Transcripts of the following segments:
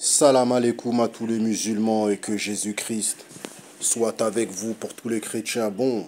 Salam alaikum à tous les musulmans et que Jésus-Christ soit avec vous pour tous les chrétiens. Bon,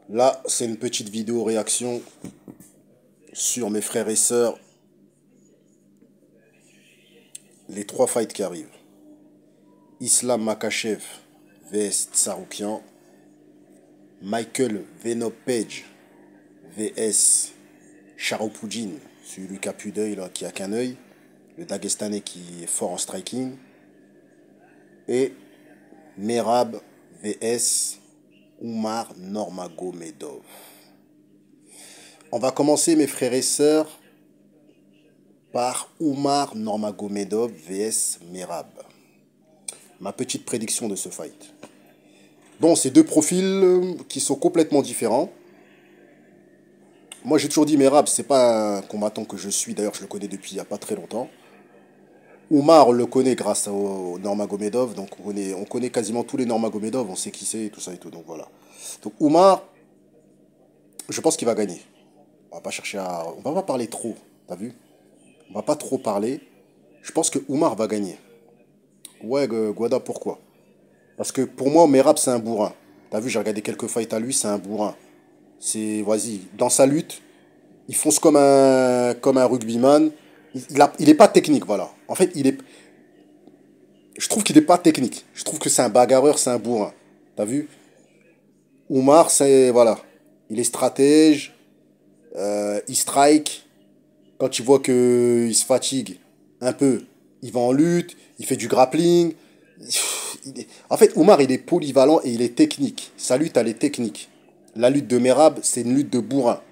là, c'est une petite vidéo réaction sur mes frères et sœurs, les trois fights qui arrivent. Islam Makhachev vs Tsarukyan, Michael Venom Page vs Sharopoudjine, celui qui a plus d'œil, là, qui a qu'un œil, le Dagestanais qui est fort en striking, et Merab vs Umar Nurmagomedov. On va commencer, mes frères et sœurs, par Umar Nurmagomedov vs Merab. Ma petite prédiction de ce fight. Bon, c'est deux profils qui sont complètement différents. Moi, j'ai toujours dit Merab, c'est pas un combattant que je suis. D'ailleurs, je le connais depuis il n'y a pas très longtemps. Umar, on le connaît grâce au Nurmagomedov. Donc, on connaît quasiment tous les Nurmagomedov. On sait qui c'est, tout ça et tout. Donc, voilà. Donc, Umar, je pense qu'il va gagner. On va pas chercher à... On va pas parler trop, t'as vu? On va pas trop parler. Je pense que Umar va gagner. Ouais, Guada, pourquoi? Parce que pour moi, Merab, c'est un bourrin. T'as vu, j'ai regardé quelques fights à lui, c'est un bourrin. C'est, vas-y, dans sa lutte, il fonce comme un rugbyman. Il est pas technique, voilà. En fait, je trouve qu'il est pas technique. Je trouve que c'est un bagarreur, c'est un bourrin. T'as vu? Umar, c'est, voilà. Il est stratège, il strike. Quand il voit qu'il se fatigue un peu, il va en lutte, il fait du grappling. En fait, Umar, il est polyvalent et il est technique. Sa lutte, elle est technique. La lutte de Merab, c'est une lutte de bourrin.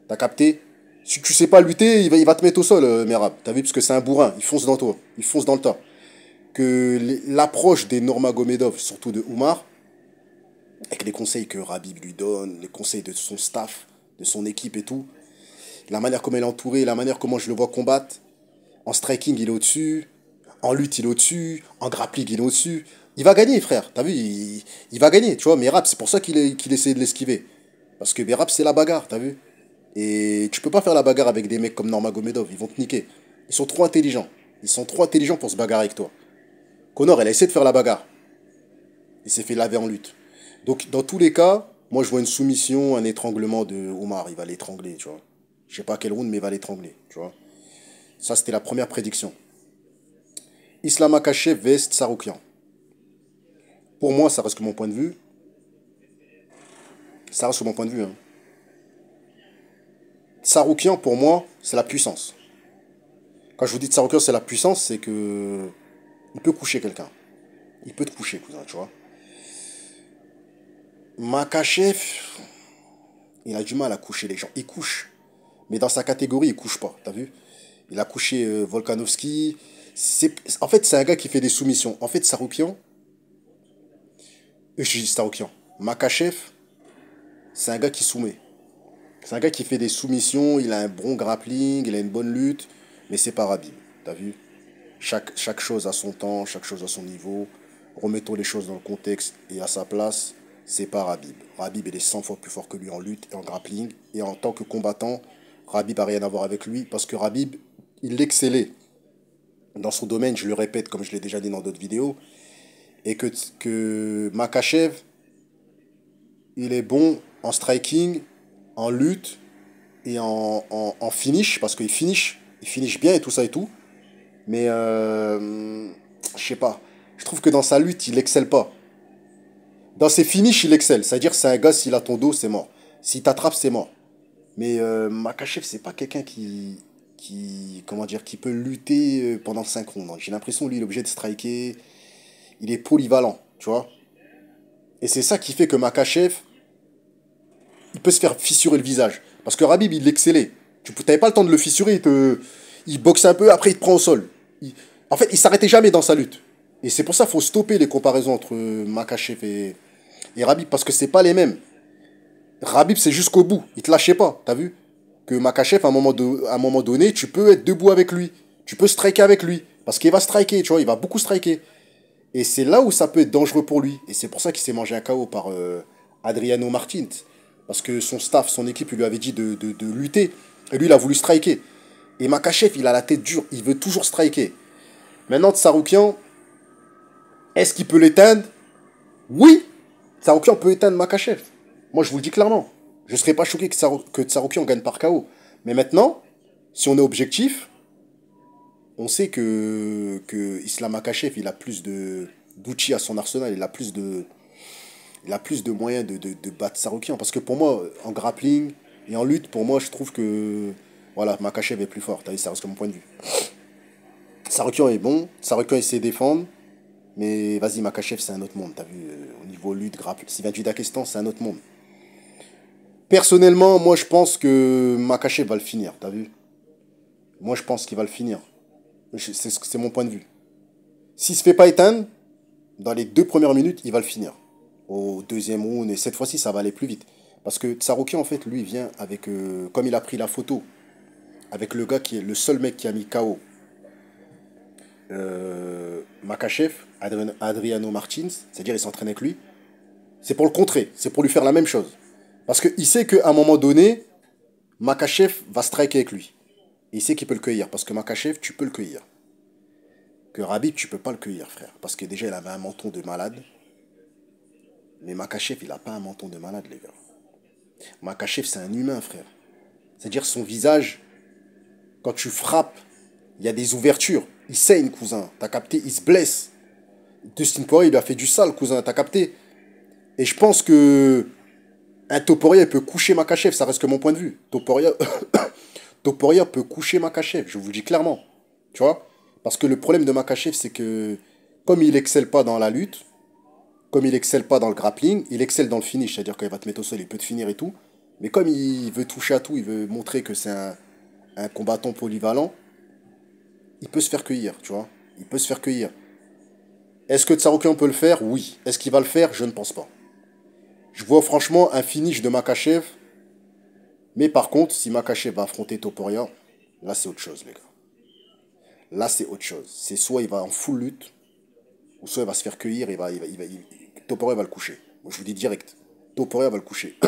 T'as capté? Si tu sais pas lutter, il va te mettre au sol, Merab. T'as vu? Parce que c'est un bourrin. Il fonce dans toi. Il fonce dans le tas. Que l'approche des Nurmagomedov, surtout de Umar, avec les conseils que Rabib lui donne, les conseils de son staff, de son équipe et tout, la manière comme elle est entourée, la manière comment je le vois combattre, en striking, il est au-dessus, en lutte, il est au-dessus, en grappling, il est au-dessus. Il va gagner, frère. T'as vu? Il va gagner, tu vois. Merab, c'est pour ça qu'il essaie de l'esquiver. Parce que Merab, c'est la bagarre, t'as vu? Et tu peux pas faire la bagarre avec des mecs comme Nurmagomedov, ils vont te niquer. Ils sont trop intelligents. Ils sont trop intelligents pour se bagarrer avec toi. Connor, elle a essayé de faire la bagarre. Il s'est fait laver en lutte. Donc, dans tous les cas, moi, je vois une soumission, un étranglement de Omar. Il va l'étrangler, tu vois. Je sais pas quel round, mais il va l'étrangler, tu vois. Ça, c'était la première prédiction. Islam Makhachev vs Tsarukyan. Pour moi, ça reste que mon point de vue. Ça reste que mon point de vue, hein. Tsarukyan, pour moi, c'est la puissance. Quand je vous dis Tsarukyan, c'est la puissance, c'est que... Il peut coucher quelqu'un. Il peut te coucher, cousin, tu vois. Makhachev, il a du mal à coucher les gens. Il couche. Mais dans sa catégorie, il couche pas. T'as vu? Il a couché Volkanovski. En fait, c'est un gars qui fait des soumissions. En fait, Tsarukyan, je dis Tsarukyan. Makhachev, c'est un gars qui soumet. C'est un gars qui fait des soumissions. Il a un bon grappling, il a une bonne lutte. Mais c'est pas Rabib. T'as vu? Chaque chose a son temps, chaque chose a son niveau. Remettons les choses dans le contexte et à sa place. C'est pas Rabib. Rabib, il est 100 fois plus fort que lui en lutte et en grappling. Et en tant que combattant, Rabib n'a rien à voir avec lui parce que Rabib, il excellait dans son domaine, je le répète comme je l'ai déjà dit dans d'autres vidéos, et que Makhachev, il est bon en striking, en lutte et en finish, parce il finish bien et tout ça et tout. Mais je sais pas, je trouve que dans sa lutte, il excelle pas. Dans ses finishes, il excelle. C'est-à-dire, c'est un gars, s'il a ton dos, c'est mort. S'il t'attrape, c'est mort. Mais Makhachev, c'est pas quelqu'un comment dire, qui peut lutter pendant 5 rounds. J'ai l'impression, lui, il est obligé de striker. Il est polyvalent, tu vois. Et c'est ça qui fait que Makhachev, il peut se faire fissurer le visage. Parce que Rabib, il excellait. Tu n'avais pas le temps de le fissurer, il boxe un peu, après il te prend au sol. En fait, il s'arrêtait jamais dans sa lutte. Et c'est pour ça qu'il faut stopper les comparaisons entre Makhachev et Rabib, parce que c'est pas les mêmes. Rabib, c'est jusqu'au bout. Il te lâchait pas, t'as vu? Que Makhachev, à un moment donné, tu peux être debout avec lui. Tu peux striker avec lui. Parce qu'il va striker, tu vois, il va beaucoup striker. Et c'est là où ça peut être dangereux pour lui. Et c'est pour ça qu'il s'est mangé un KO par Adriano Martins. Parce que son staff, son équipe, il lui avait dit de lutter. Et lui, il a voulu striker. Et Makhachev, il a la tête dure. Il veut toujours striker. Maintenant, Tsaroukian, est-ce qu'il peut l'éteindre? Oui, Tsaroukian peut éteindre Makachev. Moi, je vous le dis clairement. Je ne serais pas choqué que Tsaroukian gagne par KO. Mais maintenant, si on est objectif, on sait que Islam Makhachev, il a plus d'outils à son arsenal, il a plus de moyens de battre Tsaroukian. Parce que pour moi, en grappling et en lutte, pour moi, je trouve que voilà, Makhachev est plus fort. T'as vu, ça reste mon point de vue. Tsaroukian est bon, Tsaroukian il sait défendre, mais vas-y, Makhachev, c'est un autre monde. T'as vu, au niveau lutte, grappling, s'il vient du Daghestan, c'est un autre monde. Personnellement, moi, je pense que Makhachev va le finir. T'as vu? Moi, je pense qu'il va le finir. C'est mon point de vue. S'il se fait pas éteindre, dans les 2 premières minutes, il va le finir. Au deuxième round, et cette fois-ci, ça va aller plus vite. Parce que Tsaroukian, en fait, lui, vient avec. Comme il a pris la photo avec le gars qui est le seul mec qui a mis KO Makhachev, Adriano Martins, c'est-à-dire il s'entraîne avec lui, c'est pour le contrer, c'est pour lui faire la même chose. Parce qu'il sait qu'à un moment donné, Makhachev va striker avec lui. Et il sait qu'il peut le cueillir. Parce que Makhachev, tu peux le cueillir. Que Rabib, tu peux pas le cueillir, frère. Parce que déjà, il avait un menton de malade. Mais Makhachev, il a pas un menton de malade, les gars. Makhachev, c'est un humain, frère. C'est-à-dire son visage, quand tu frappes, il y a des ouvertures. Il saigne, cousin. T'as capté? Il se blesse. Dustin Poirier, il lui a fait du sale, cousin. T'as capté? Et je pense que un Topuria, il peut coucher Makhachev. Ça reste que mon point de vue. Topuria, Topuria peut coucher Makhachev. Je vous le dis clairement. Tu vois? Parce que le problème de Makhachev, c'est que comme il excelle pas dans la lutte, comme il excelle pas dans le grappling, il excelle dans le finish. C'est-à-dire qu'il va te mettre au sol, il peut te finir et tout. Mais comme il veut toucher à tout, il veut montrer que c'est un combattant polyvalent, il peut se faire cueillir, tu vois. Il peut se faire cueillir. Est-ce que Tsaroukian peut le faire? Oui. Est-ce qu'il va le faire? Je ne pense pas. Je vois franchement un finish de Makhachev. Mais par contre, si Makhachev va affronter Topuria, là c'est autre chose, les gars. Là c'est autre chose. C'est soit il va en full lutte, ou soit il va se faire cueillir et Topuria va le coucher. Moi je vous dis direct. Topuria va le coucher.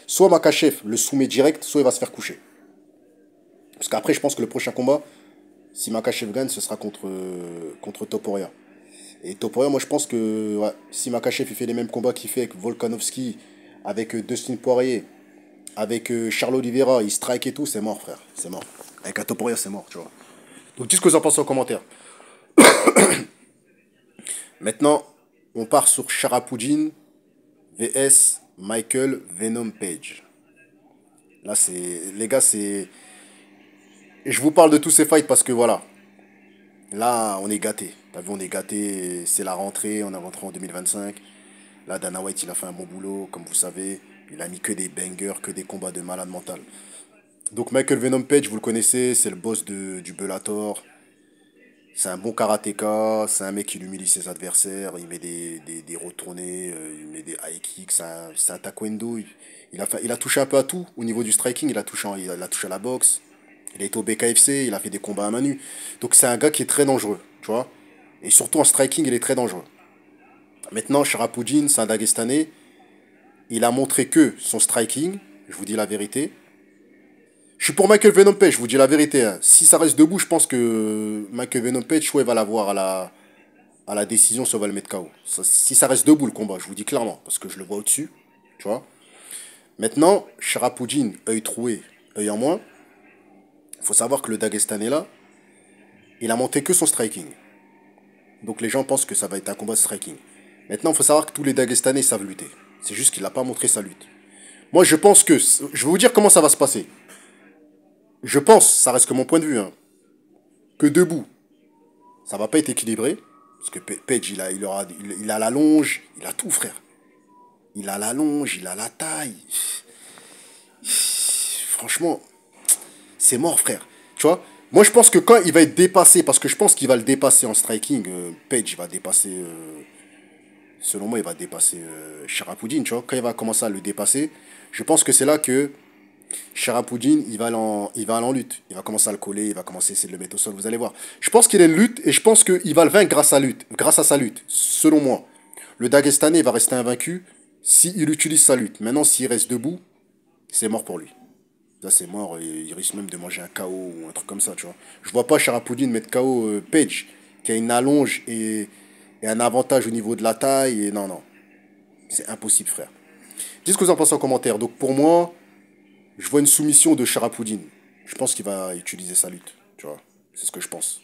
Soit Makhachev le soumet direct, soit il va se faire coucher. Parce qu'après, je pense que le prochain combat, si Makhachev gagne, ce sera contre Topuria. Et Topuria, moi je pense que ouais, si Makhachev il fait les mêmes combats qu'il fait avec Volkanovski, avec Dustin Poirier, avec Charles Oliveira, il strike et tout, c'est mort, frère. C'est mort. Avec un Topuria, c'est mort, tu vois. Donc, dis ce que vous en pensez en commentaire. Maintenant, on part sur Sharapouddin vs Michael Venom Page. Là, c'est. Les gars, c'est. Je vous parle de tous ces fights parce que voilà. Là, on est gâté. T'as vu, on est gâté. C'est la rentrée. On est rentré en 2025. Là, Dana White, il a fait un bon boulot, comme vous savez. Il a mis que des bangers, que des combats de malade mental. Donc, Michael Venom Page, vous le connaissez, c'est le boss du Bellator. C'est un bon karatéka, c'est un mec qui humilie ses adversaires, il met des retournées, il met des high kicks, c'est un taekwondo. Il a touché un peu à tout. Au niveau du striking, il a touché à la boxe, il a été au BKFC, il a fait des combats à main nue. Donc c'est un gars qui est très dangereux, tu vois. Et surtout en striking, il est très dangereux. Maintenant, Sharapouddin, c'est un Dagestanais, il a montré que son striking, je vous dis la vérité, je suis pour Michael Venom Page, je vous dis la vérité, hein. Si ça reste debout, je pense que Michael Venom Page, soit il va l'avoir à la décision, soit il va le mettre KO. Si ça reste debout le combat, je vous dis clairement, parce que je le vois au-dessus, tu vois. Maintenant, Sharapouddin, œil troué, œil en moins, il faut savoir que le Dagestanais là, il a monté que son striking. Donc les gens pensent que ça va être un combat de striking. Maintenant, il faut savoir que tous les Dagestanais savent lutter. C'est juste qu'il n'a pas montré sa lutte. Moi, je pense que. Je vais vous dire comment ça va se passer. Je pense, ça reste que mon point de vue, hein, que debout, ça va pas être équilibré. Parce que Page, il a la longe, il a tout, frère. Il a la longe, il a la taille. Franchement, c'est mort, frère. Tu vois? Moi, je pense que quand il va être dépassé, parce que je pense qu'il va le dépasser en striking, Page va dépasser. Selon moi, il va dépasser Sharapouddin, tu vois? Quand il va commencer à le dépasser, je pense que c'est là que Sharapouddin, il va aller en lutte. Il va commencer à le coller, il va commencer à essayer de le mettre au sol, vous allez voir. Je pense qu'il est une lutte et je pense qu'il va le vaincre grâce à sa lutte, selon moi. Le Dagestanais va rester invaincu s'il utilise sa lutte. Maintenant, s'il reste debout, c'est mort pour lui. Là, c'est mort, et il risque même de manger un KO ou un truc comme ça, tu vois. Je vois pas Sharapouddin mettre KO Page. qui a une allonge et un avantage au niveau de la taille. Et non, non, c'est impossible, frère. Dites ce que vous en pensez en commentaire. Donc pour moi, je vois une soumission de Sharapoudine. Je pense qu'il va utiliser sa lutte, tu vois. C'est ce que je pense.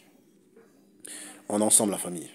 En ensemble, la famille.